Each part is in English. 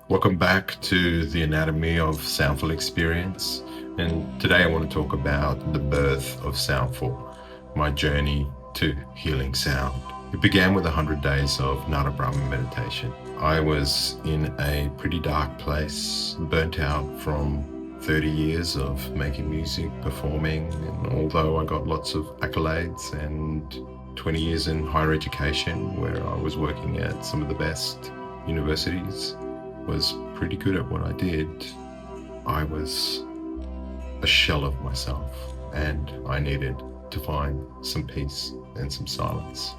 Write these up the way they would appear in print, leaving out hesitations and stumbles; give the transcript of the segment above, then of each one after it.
Welcome back to the anatomy of Soundful Experience. And today I want to talk about the birth of Soundful, my journey to healing sound. It began with 100 days of Nadabrahma meditation. I was in a pretty dark place, burnt out from 30 years of making music, performing, and although I got lots of accolades and 20 years in higher education where I was working at some of the best universities, was pretty good at what I did, I was a shell of myself and I needed to find some peace and some silence.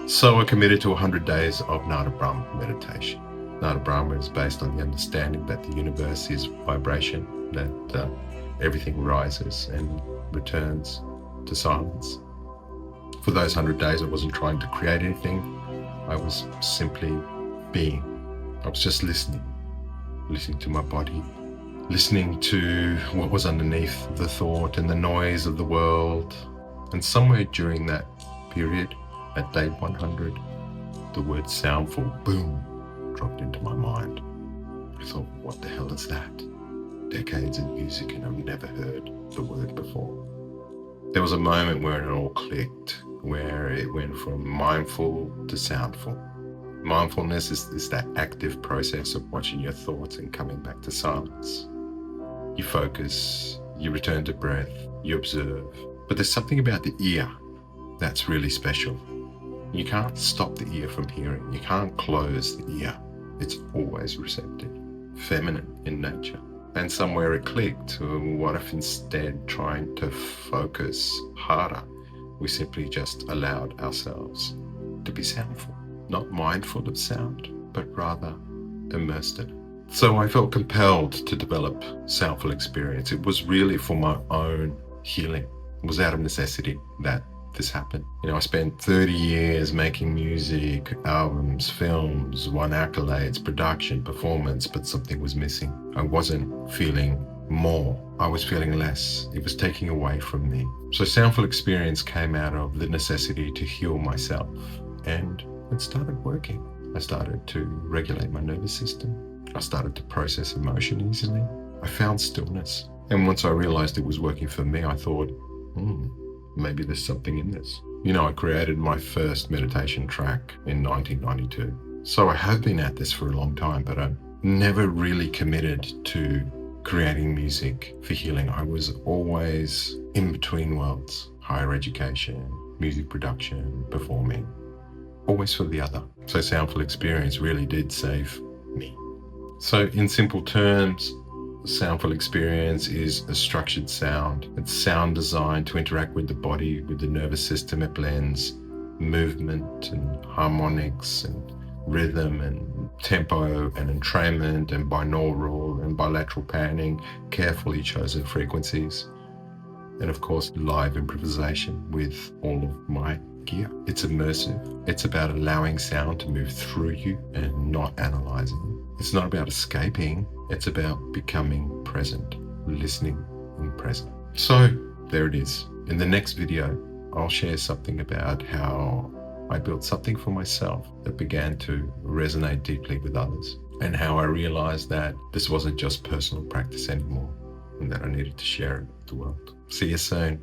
So I committed to 100 days of Nadabrahma meditation. Nadabrahma is based on the understanding that the universe is vibration, that everything rises and returns to silence. For those 100 days, I wasn't trying to create anything. I was simply being. I was just listening to my body, listening to what was underneath the thought and the noise of the world. And somewhere during that period, at day 100, the word soundful, boom, dropped into my mind. I thought, what the hell is that? Decades in music and I've never heard the word before. There was a moment where it all clicked, where it went from mindful to soundful. Mindfulness is that active process of watching your thoughts and coming back to silence. You focus, you return to breath, you observe. But there's something about the ear that's really special. You can't stop the ear from hearing. You can't close the ear. It's always receptive, feminine in nature. And somewhere it clicked. What if instead trying to focus harder, we simply just allowed ourselves to be soundful? Not mindful of sound, but rather immersed in it. So I felt compelled to develop Soundful Experience. It was really for my own healing. It was out of necessity that this happened. I spent 30 years making music, albums, films, won accolades, production, performance, but something was missing. I wasn't feeling more. I was feeling less. It was taking away from me. So Soundful Experience came out of the necessity to heal myself, and it started working. I started to regulate my nervous system. I started to process emotion easily. I found stillness. And once I realized it was working for me, I thought, maybe there's something in this. I created my first meditation track in 1992. So I have been at this for a long time, but I never really committed to creating music for healing. I was always in between worlds, higher education, music production, performing. Always for the other. So Soundful Experience really did save me. So in simple terms, Soundful Experience is a structured sound. It's sound designed to interact with the body, with the nervous system. It blends movement and harmonics and rhythm and tempo and entrainment and binaural and bilateral panning, carefully chosen frequencies. And of course, live improvisation with all of my gear. It's immersive. It's about allowing sound to move through you and not analyzing. It's not about escaping. It's about becoming present, listening and present. So there it is. In the next video, I'll share something about how I built something for myself that began to resonate deeply with others, and how I realized that this wasn't just personal practice anymore and that I needed to share it with the world. See you soon.